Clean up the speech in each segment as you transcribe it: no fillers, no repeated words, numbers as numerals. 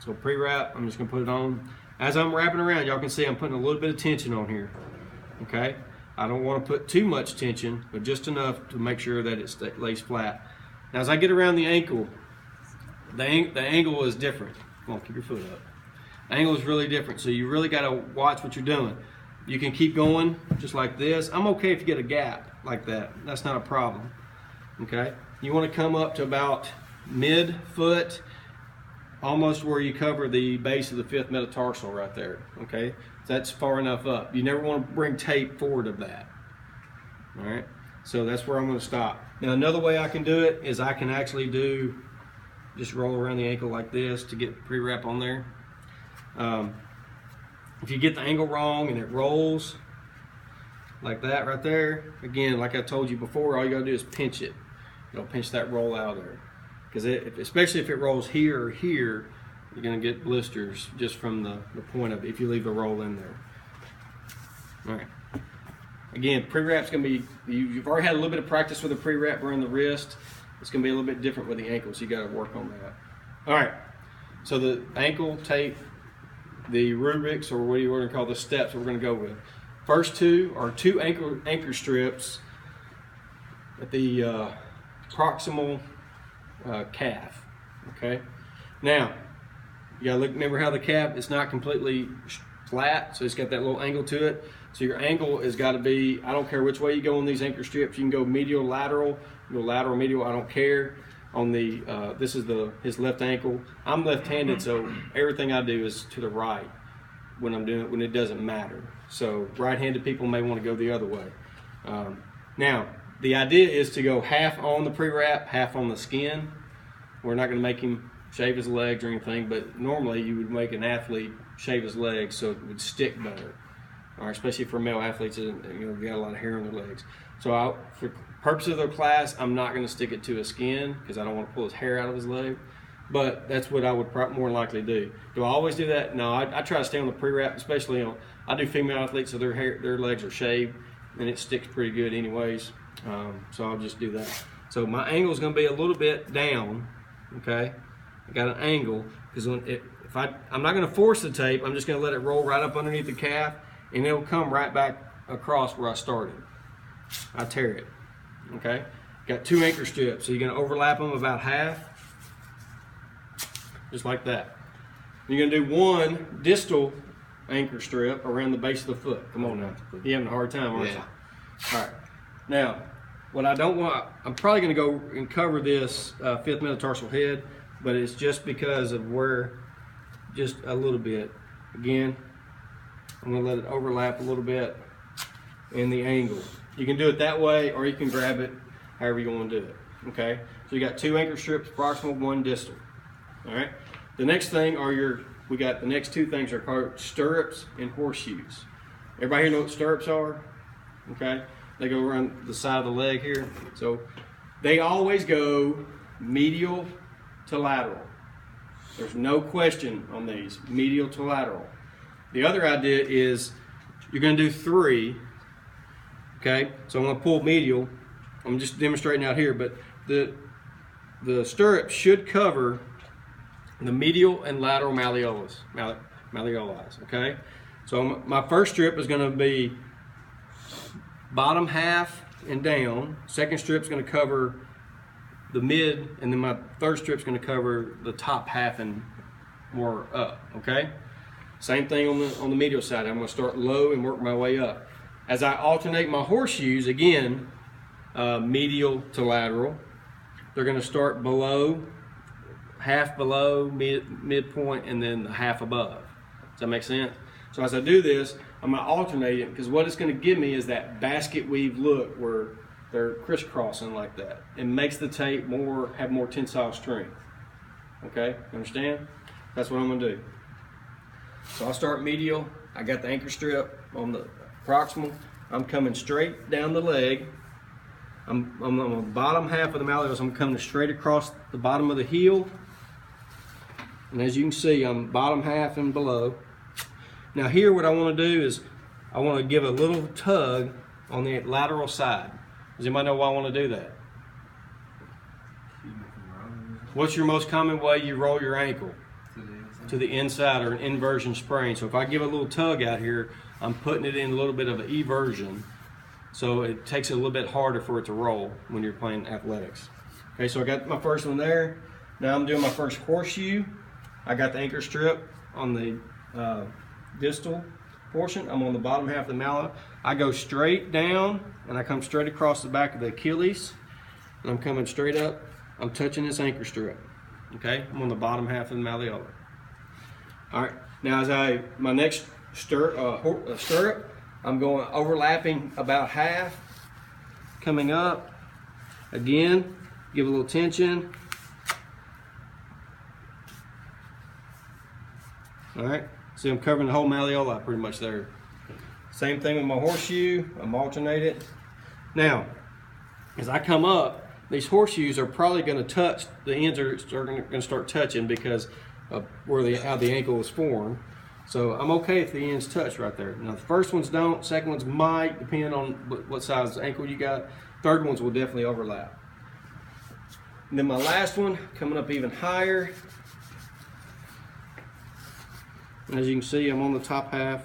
So pre-wrap, I'm just gonna put it on. As I'm wrapping around, y'all can see I'm putting a little bit of tension on here, okay? I don't wanna put too much tension, but just enough to make sure that it lays flat. Now as I get around the ankle, the angle is different. Come on, keep your foot up. The angle is really different, so you really gotta watch what you're doing. You can keep going just like this. I'm okay if you get a gap like that. That's not a problem, okay? You wanna come up to about mid-foot, almost where you cover the base of the 5th metatarsal right there, okay? That's far enough up. You never want to bring tape forward of that, all right? So that's where I'm going to stop. Now another way I can do it is I can actually just roll around the ankle like this to get pre-wrap on there. If you get the angle wrong and it rolls like that right there, again, like I told you before, all you got to do is pinch it. Pinch that roll out of there. Because especially if it rolls here or here, you're going to get blisters just from the point of it if you leave the roll in there. All right. Again, pre-wrap's going to be, you've already had a little bit of practice with the pre-wrap around the wrist. It's going to be a little bit different with the ankle, so you got to work on that. All right. So the ankle tape, the rubrics, or what do you want to call the steps we're going to go with. First two are 2 anchor strips at the proximal calf. Okay, now you gotta remember how the calf is not completely flat, so it's got that little angle to it. So your angle has got to be, I don't care which way you go on these anchor strips. You can go medial, lateral, go lateral, medial, I don't care. On the this is his left ankle. I'm left-handed, so everything I do is to the right when it doesn't matter. So right-handed people may want to go the other way. Now the idea is to go half on the pre-wrap, half on the skin. We're not going to make him shave his legs or anything, but normally you would make an athlete shave his legs so it would stick better. All right, especially for male athletes, they got a lot of hair on their legs. So for purposes of their class, I'm not going to stick it to his skin because I don't want to pull his hair out of his leg. But that's what I would more likely do. Do I always do that? No, I try to stay on the pre-wrap, especially I do female athletes, so their legs are shaved and it sticks pretty good anyways. So I'll just do that. So my angle is going to be a little bit down, okay? I got an angle because I'm not going to force the tape. I'm just going to let it roll right up underneath the calf, and it'll come right back across where I started. I tear it, okay? Got 2 anchor strips, so you're going to overlap them about half, just like that. You're going to do 1 distal anchor strip around the base of the foot. Come on now. You're having a hard time, aren't you? All right. Now, what I don't want, I'm probably going to go and cover this 5th metatarsal head, but it's just because of where, just a little bit. Again, I'm going to let it overlap a little bit in the angle. You can do it that way, or you can grab it however you want to do it. Okay? So you got 2 anchor strips, proximal, 1 distal. All right? The next thing are the next 2 things are called stirrups and horseshoes. Everybody here know what stirrups are? Okay? They go around the side of the leg here. So they always go medial to lateral. There's no question on these, medial to lateral. The other idea is you're going to do 3. Okay, so I'm going to pull medial. I'm just demonstrating out here, but the stirrup should cover the medial and lateral malleolus. Okay, so my first strip is going to be bottom half and down. Second strip is going to cover the mid, and then my third strip is going to cover the top half and more up. Okay, same thing on the medial side. I'm going to start low and work my way up. As I alternate my horseshoes, again, medial to lateral, they're going to start below, half below, midpoint, and then the half above. Does that make sense? So as I do this, I'm going to alternate it, because what it's going to give me is that basket weave look where they're crisscrossing like that. It makes the tape have more tensile strength. Okay, understand? That's what I'm going to do. So I'll start medial. I got the anchor strip on the proximal. I'm coming straight down the leg. I'm on the bottom half of the malleolus. I'm coming straight across the bottom of the heel. And as you can see, I'm bottom half and below. Now here what I want to do is I want to give a little tug on the lateral side. Does anybody know why I want to do that? What's your most common way you roll your ankle? to the inside, or an inversion sprain. So if I give a little tug out here, I'm putting it in a little bit of an eversion. So it takes it a little bit harder for it to roll when you're playing athletics. Okay, so I got my first one there. Now I'm doing my first horseshoe. I got the anchor strip on the distal portion. I'm on the bottom half of the mallet. I go straight down and I come straight across the back of the Achilles. And I'm coming straight up. I'm touching this anchor strip. Okay, I'm on the bottom half of the malleola. All right, now my next stirrup, I'm going overlapping about half, coming up, again, give a little tension. All right, see I'm covering the whole malleola pretty much there. Same thing with my horseshoe, I'm alternated. Now, as I come up, these horseshoes are probably going to touch, the ends are going to start touching because of how the ankle was formed. So I'm okay if the ends touch right there. Now the first ones don't, second ones might, depending on what size ankle you got. Third ones will definitely overlap. And then my last one, coming up even higher. As you can see, I'm on the top half.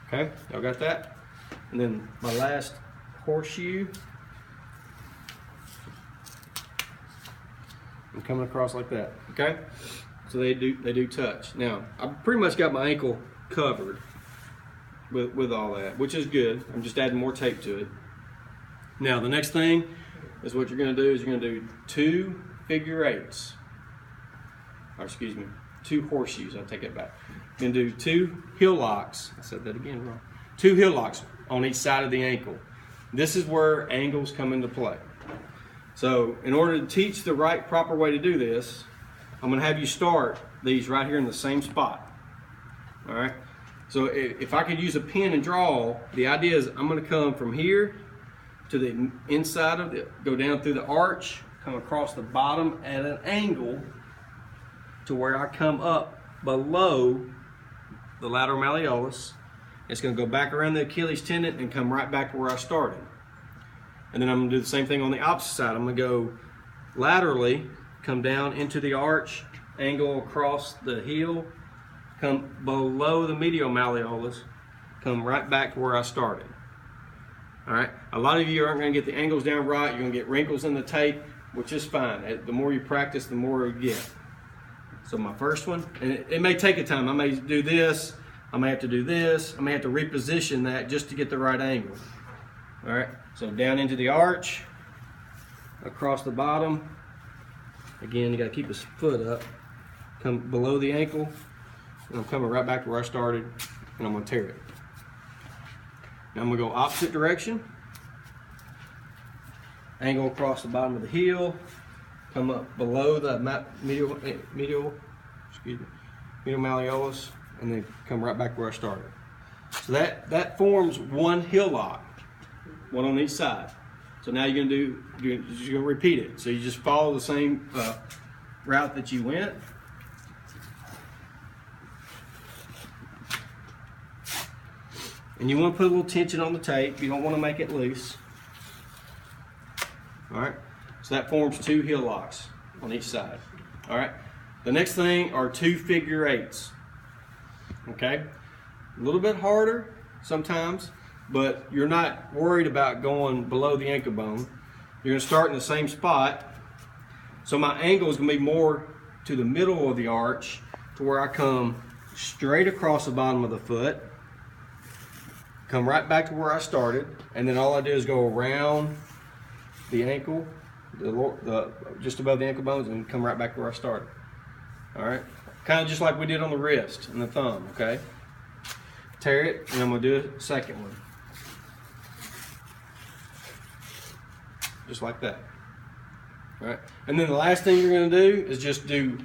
Okay, y'all got that? And then my last horseshoe. I'm coming across like that, okay? So they do touch. Now, I've pretty much got my ankle covered with all that, which is good. I'm just adding more tape to it. Now, the next thing is what you're gonna do is you're gonna do 2 figure 8s. Or excuse me, 2 horseshoes, I'll take it back. You're gonna do 2 heel locks. I said that again wrong. 2 heel locks on each side of the ankle. This is where angles come into play. So in order to teach the proper way to do this, I'm going to have you start these right here in the same spot. All right. So if I could use a pen and draw, the idea is I'm going to come from here to the inside of it, go down through the arch, come across the bottom at an angle to where I come up below the lateral malleolus. It's going to go back around the Achilles tendon and come right back to where I started. And then I'm going to do the same thing on the opposite side. I'm going to go laterally, come down into the arch, angle across the heel, come below the medial malleolus, come right back to where I started. All right. A lot of you aren't going to get the angles down right. You're going to get wrinkles in the tape, which is fine. The more you practice, the more you get. So my first one, and it may take a time. I may do this. I may have to do this. I may have to reposition that just to get the right angle. All right. So down into the arch, across the bottom. Again, you got to keep his foot up. Come below the ankle, and I'm coming right back to where I started, and I'm going to tear it. Now I'm going to go opposite direction. Angle across the bottom of the heel. Come up below the medial malleolus, and then come right back where I started. So that forms one heel lock, one on each side. So now you're gonna repeat it. So you just follow the same route that you went. And you want to put a little tension on the tape. You don't want to make it loose. All right. So that forms 2 heel locks on each side. All right. The next thing are 2 figure 8s. Okay. A little bit harder sometimes, but you're not worried about going below the ankle bone. You're going to start in the same spot. So my angle is going to be more to the middle of the arch, to where I come straight across the bottom of the foot, come right back to where I started, and then all I do is go around the ankle, just above the ankle bones, and come right back to where I started. All right, kind of just like we did on the wrist and the thumb. Okay, tear it, and I'm going to do a second one, just like that. All right, and then the last thing you're going to do is just do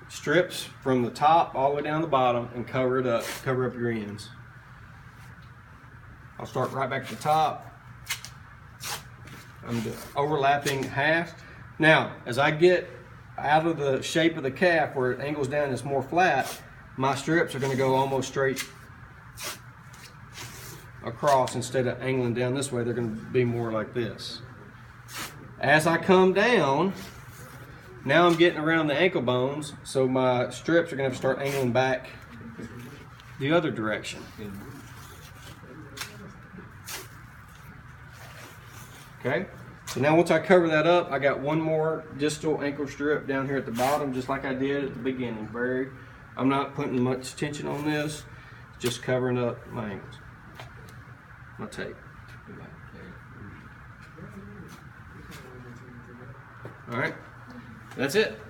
strips from the top all the way down the bottom and cover it up, cover up your ends. I'll start right back at the top. I'm overlapping half. Now, as I get out of the shape of the calf where it angles down and it's more flat, my strips are going to go almost straight across instead of angling down this way. They're going to be more like this. As I come down, now I'm getting around the ankle bones, so my strips are going to have to start angling back the other direction. Okay, so now once I cover that up, I got one more distal ankle strip down here at the bottom, just like I did at the beginning. I'm not putting much tension on this, just covering up my ankles. My tape. All right, that's it.